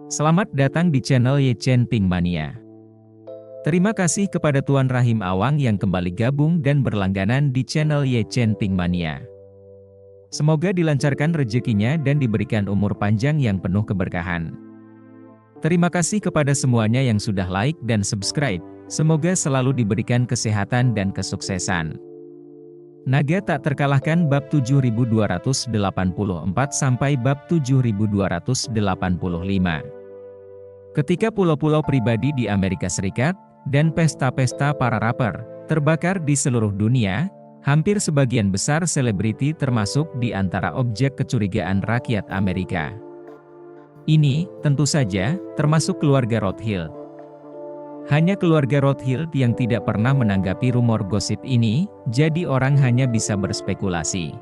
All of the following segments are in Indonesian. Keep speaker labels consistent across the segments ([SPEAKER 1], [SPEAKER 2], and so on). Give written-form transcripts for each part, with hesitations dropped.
[SPEAKER 1] Selamat datang di channel Ye Chen Ping Mania. Terima kasih kepada Tuan Rahim Awang yang kembali gabung dan berlangganan di channel Ye Chen Ping Mania. Semoga dilancarkan rezekinya dan diberikan umur panjang yang penuh keberkahan. Terima kasih kepada semuanya yang sudah like dan subscribe. Semoga selalu diberikan kesehatan dan kesuksesan. Naga tak terkalahkan bab 7284 sampai bab 7285. Ketika pulau-pulau pribadi di Amerika Serikat, dan pesta-pesta para rapper, terbakar di seluruh dunia, hampir sebagian besar selebriti termasuk di antara objek kecurigaan rakyat Amerika. Ini, tentu saja, termasuk keluarga Rothschild. Hanya keluarga Rothschild yang tidak pernah menanggapi rumor gosip ini, jadi orang hanya bisa berspekulasi.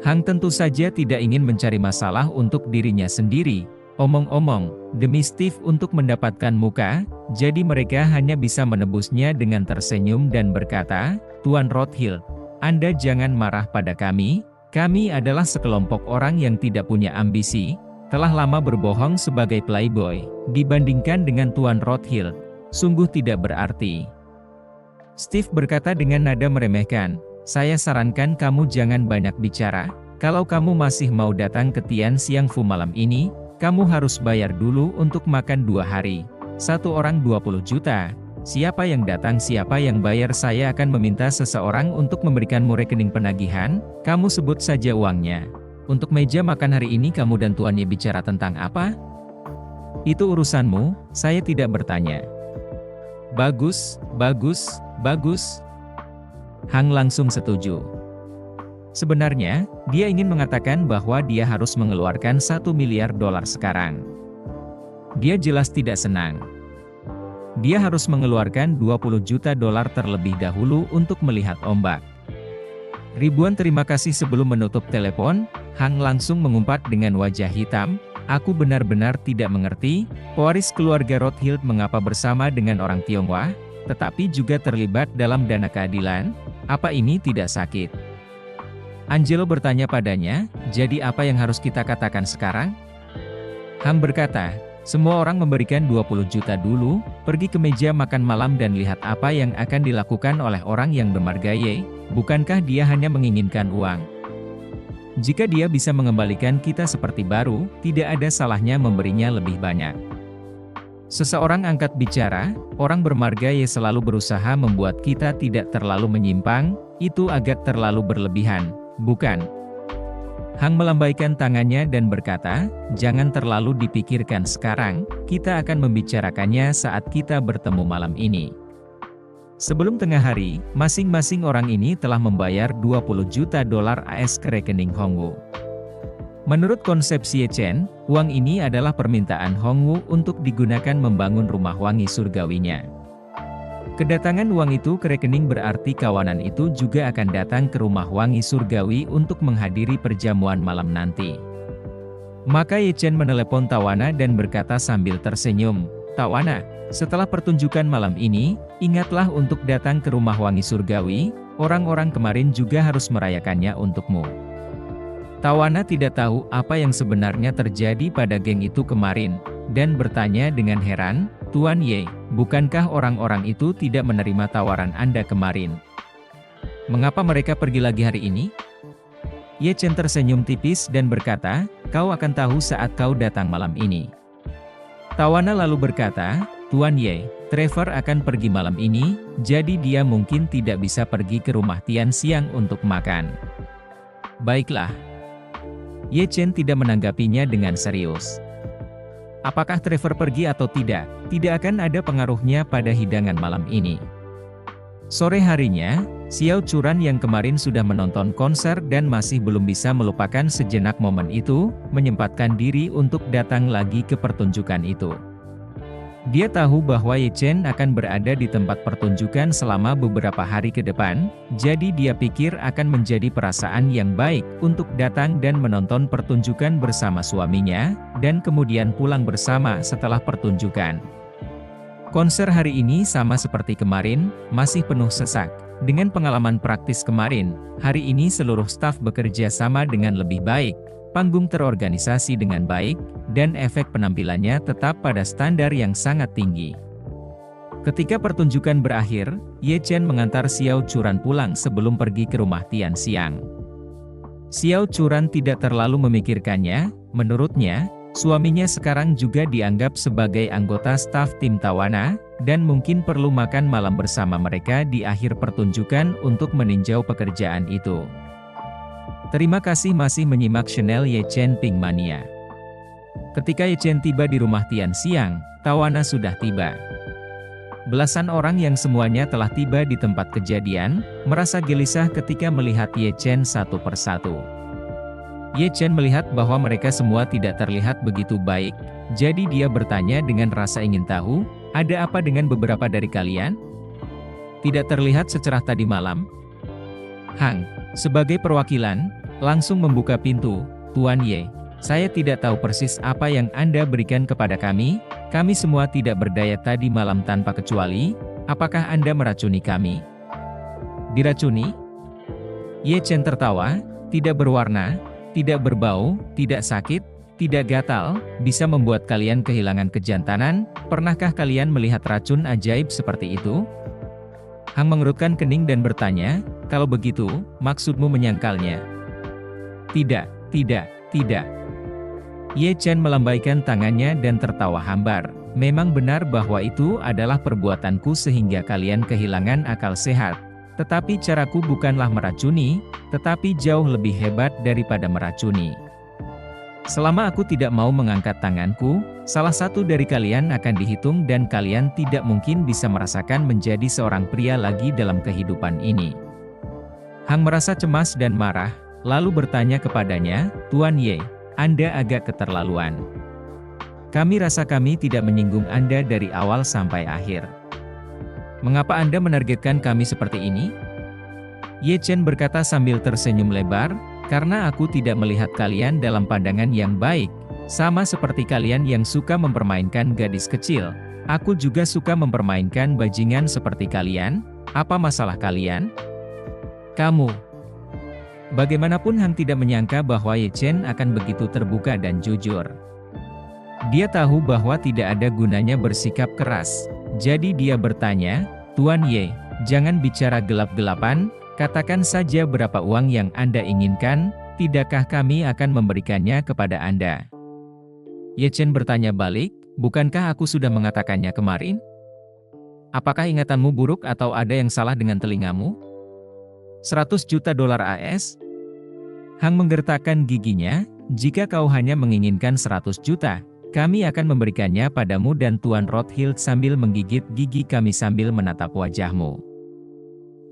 [SPEAKER 1] Hang tentu saja tidak ingin mencari masalah untuk dirinya sendiri, omong-omong, demi Steve untuk mendapatkan muka, jadi mereka hanya bisa menebusnya dengan tersenyum dan berkata, "Tuan Rothschild, Anda jangan marah pada kami adalah sekelompok orang yang tidak punya ambisi, telah lama berbohong sebagai playboy, dibandingkan dengan Tuan Rothschild. Sungguh tidak berarti." Steve berkata dengan nada meremehkan, "Saya sarankan kamu jangan banyak bicara, kalau kamu masih mau datang ke Tian Xiang Fu malam ini, kamu harus bayar dulu untuk makan 2 hari. Satu orang 20 juta. Siapa yang datang siapa yang bayar saya akan meminta seseorang untuk memberikanmu rekening penagihan, kamu sebut saja uangnya. Untuk meja makan hari ini kamu dan tuannya bicara tentang apa? Itu urusanmu, saya tidak bertanya." "Bagus, bagus, bagus." Hang langsung setuju. Sebenarnya, dia ingin mengatakan bahwa dia harus mengeluarkan $1 miliar sekarang. Dia jelas tidak senang. Dia harus mengeluarkan $20 juta terlebih dahulu untuk melihat ombak. Ribuan terima kasih sebelum menutup telepon, Hang langsung mengumpat dengan wajah hitam, "Aku benar-benar tidak mengerti, pewaris keluarga Rothschild mengapa bersama dengan orang Tionghoa, tetapi juga terlibat dalam dana keadilan, apa ini tidak sakit?" Angelo bertanya padanya, "Jadi apa yang harus kita katakan sekarang?" Hang berkata, "Semua orang memberikan 20 juta dulu, pergi ke meja makan malam dan lihat apa yang akan dilakukan oleh orang yang bermarga Ye, bukankah dia hanya menginginkan uang? Jika dia bisa mengembalikan kita seperti baru, tidak ada salahnya memberinya lebih banyak." Seseorang angkat bicara, "Orang bermarga Ye selalu berusaha membuat kita tidak terlalu menyimpang, itu agak terlalu berlebihan, bukan?" Hang melambaikan tangannya dan berkata, "Jangan terlalu dipikirkan sekarang, kita akan membicarakannya saat kita bertemu malam ini." Sebelum tengah hari, masing-masing orang ini telah membayar $20 juta AS ke rekening Hongwu. Menurut konsep Ye Chen, uang ini adalah permintaan Hongwu untuk digunakan membangun rumah wangi surgawinya. Kedatangan uang itu ke rekening berarti kawanan itu juga akan datang ke rumah wangi surgawi untuk menghadiri perjamuan malam nanti. Maka Ye Chen menelepon Tawana dan berkata sambil tersenyum, "Tawana, setelah pertunjukan malam ini, ingatlah untuk datang ke rumah wangi surgawi, orang-orang kemarin juga harus merayakannya untukmu." Tawana tidak tahu apa yang sebenarnya terjadi pada geng itu kemarin, dan bertanya dengan heran, "Tuan Ye, bukankah orang-orang itu tidak menerima tawaran Anda kemarin? Mengapa mereka pergi lagi hari ini?" Ye Chen tersenyum tipis dan berkata, "Kau akan tahu saat kau datang malam ini." Tawana lalu berkata, "Tuan Ye, Trevor akan pergi malam ini, jadi dia mungkin tidak bisa pergi ke rumah Tian Xiang untuk makan." "Baiklah." Ye Chen tidak menanggapinya dengan serius. Apakah Trevor pergi atau tidak akan ada pengaruhnya pada hidangan malam ini. Sore harinya, Xiao Churan yang kemarin sudah menonton konser dan masih belum bisa melupakan sejenak momen itu, menyempatkan diri untuk datang lagi ke pertunjukan itu. Dia tahu bahwa Ye Chen akan berada di tempat pertunjukan selama beberapa hari ke depan, jadi dia pikir akan menjadi perasaan yang baik untuk datang dan menonton pertunjukan bersama suaminya, dan kemudian pulang bersama setelah pertunjukan. Konser hari ini sama seperti kemarin, masih penuh sesak. Dengan pengalaman praktis kemarin, hari ini seluruh staf bekerja sama dengan lebih baik. panggung terorganisasi dengan baik, dan efek penampilannya tetap pada standar yang sangat tinggi. Ketika pertunjukan berakhir, Ye Chen mengantar Xiao Churan pulang sebelum pergi ke rumah Tian Xiang. Xiao Churan tidak terlalu memikirkannya, menurutnya, suaminya sekarang juga dianggap sebagai anggota staf tim Tawana, dan mungkin perlu makan malam bersama mereka di akhir pertunjukan untuk meninjau pekerjaan itu. Terima kasih masih menyimak channel Ye Chen Pink Mania. Ketika Ye Chen tiba di rumah Tian Xiang, Tawana sudah tiba. Belasan orang yang semuanya telah tiba di tempat kejadian, merasa gelisah ketika melihat Ye Chen satu persatu. Ye Chen melihat bahwa mereka semua tidak terlihat begitu baik, jadi dia bertanya dengan rasa ingin tahu, ada apa dengan beberapa dari kalian? Tidak terlihat secerah tadi malam. Hang, sebagai perwakilan, langsung membuka pintu, Tuan Ye. Saya tidak tahu persis apa yang Anda berikan kepada kami semua tidak berdaya tadi malam tanpa kecuali, apakah Anda meracuni kami? Diracuni? Ye Chen tertawa, tidak berwarna, tidak berbau, tidak sakit, tidak gatal, bisa membuat kalian kehilangan kejantanan, pernahkah kalian melihat racun ajaib seperti itu? Hang mengerutkan kening dan bertanya, kalau begitu, maksudmu menyangkalnya? Tidak, tidak, tidak. Ye Chen melambaikan tangannya dan tertawa hambar. Memang benar bahwa itu adalah perbuatanku sehingga kalian kehilangan akal sehat. Tetapi caraku bukanlah meracuni, tetapi jauh lebih hebat daripada meracuni. Selama aku tidak mau mengangkat tanganku, salah satu dari kalian akan dihitung dan kalian tidak mungkin bisa merasakan menjadi seorang pria lagi dalam kehidupan ini. Hang merasa cemas dan marah, lalu bertanya kepadanya, Tuan Ye, Anda agak keterlaluan. Kami rasa kami tidak menyinggung Anda dari awal sampai akhir. Mengapa Anda menargetkan kami seperti ini? Ye Chen berkata sambil tersenyum lebar, karena aku tidak melihat kalian dalam pandangan yang baik, sama seperti kalian yang suka mempermainkan gadis kecil. Aku juga suka mempermainkan bajingan seperti kalian. Apa masalah kalian? Kamu. Bagaimanapun Hang tidak menyangka bahwa Ye Chen akan begitu terbuka dan jujur. Dia tahu bahwa tidak ada gunanya bersikap keras. Jadi dia bertanya, Tuan Ye, jangan bicara gelap-gelapan, katakan saja berapa uang yang Anda inginkan, tidakkah kami akan memberikannya kepada Anda? Ye Chen bertanya balik, bukankah aku sudah mengatakannya kemarin? Apakah ingatanmu buruk atau ada yang salah dengan telingamu? 100 juta dolar AS? Hang menggertakkan giginya, jika kau hanya menginginkan 100 juta, kami akan memberikannya padamu dan Tuan Rothschild sambil menggigit gigi kami sambil menatap wajahmu.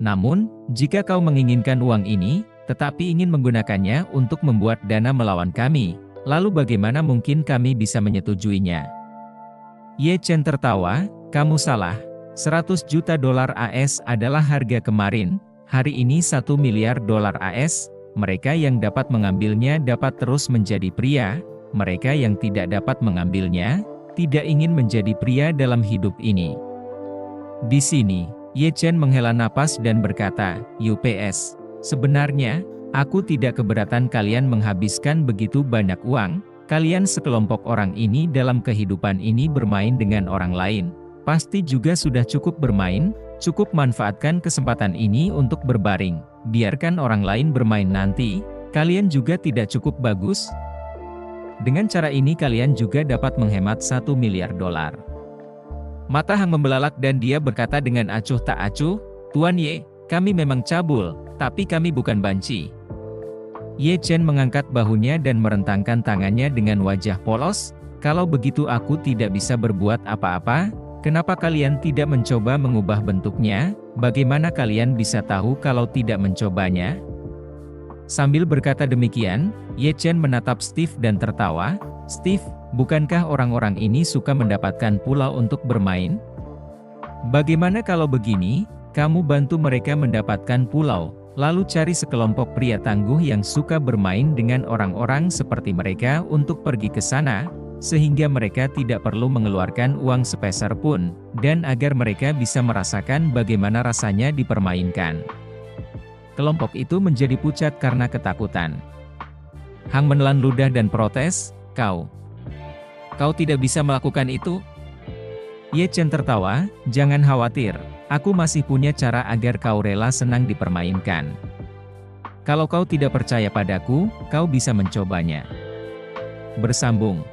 [SPEAKER 1] Namun, jika kau menginginkan uang ini, tetapi ingin menggunakannya untuk membuat dana melawan kami, lalu bagaimana mungkin kami bisa menyetujuinya? Ye Chen tertawa, kamu salah, 100 juta dolar AS adalah harga kemarin, hari ini 1 miliar dolar AS, mereka yang dapat mengambilnya dapat terus menjadi pria, mereka yang tidak dapat mengambilnya, tidak ingin menjadi pria dalam hidup ini. Di sini, Ye Chen menghela napas dan berkata, UPS, sebenarnya, aku tidak keberatan kalian menghabiskan begitu banyak uang, kalian sekelompok orang ini dalam kehidupan ini bermain dengan orang lain, pasti juga sudah cukup bermain, cukup manfaatkan kesempatan ini untuk berbaring, biarkan orang lain bermain nanti, kalian juga tidak cukup bagus? Dengan cara ini kalian juga dapat menghemat 1 miliar dolar. Mata Hang membelalak dan dia berkata dengan acuh tak acuh, Tuan Ye, kami memang cabul, tapi kami bukan banci. Ye Chen mengangkat bahunya dan merentangkan tangannya dengan wajah polos, kalau begitu aku tidak bisa berbuat apa-apa, kenapa kalian tidak mencoba mengubah bentuknya, bagaimana kalian bisa tahu kalau tidak mencobanya? Sambil berkata demikian, Ye Chen menatap Steve dan tertawa, Steve, bukankah orang-orang ini suka mendapatkan pulau untuk bermain? Bagaimana kalau begini, kamu bantu mereka mendapatkan pulau, lalu cari sekelompok pria tangguh yang suka bermain dengan orang-orang seperti mereka untuk pergi ke sana, sehingga mereka tidak perlu mengeluarkan uang sepeser pun, dan agar mereka bisa merasakan bagaimana rasanya dipermainkan. Kelompok itu menjadi pucat karena ketakutan. Hang menelan ludah dan protes, Kau tidak bisa melakukan itu? Ye Chen tertawa, jangan khawatir, aku masih punya cara agar kau rela senang dipermainkan. Kalau kau tidak percaya padaku, kau bisa mencobanya. Bersambung.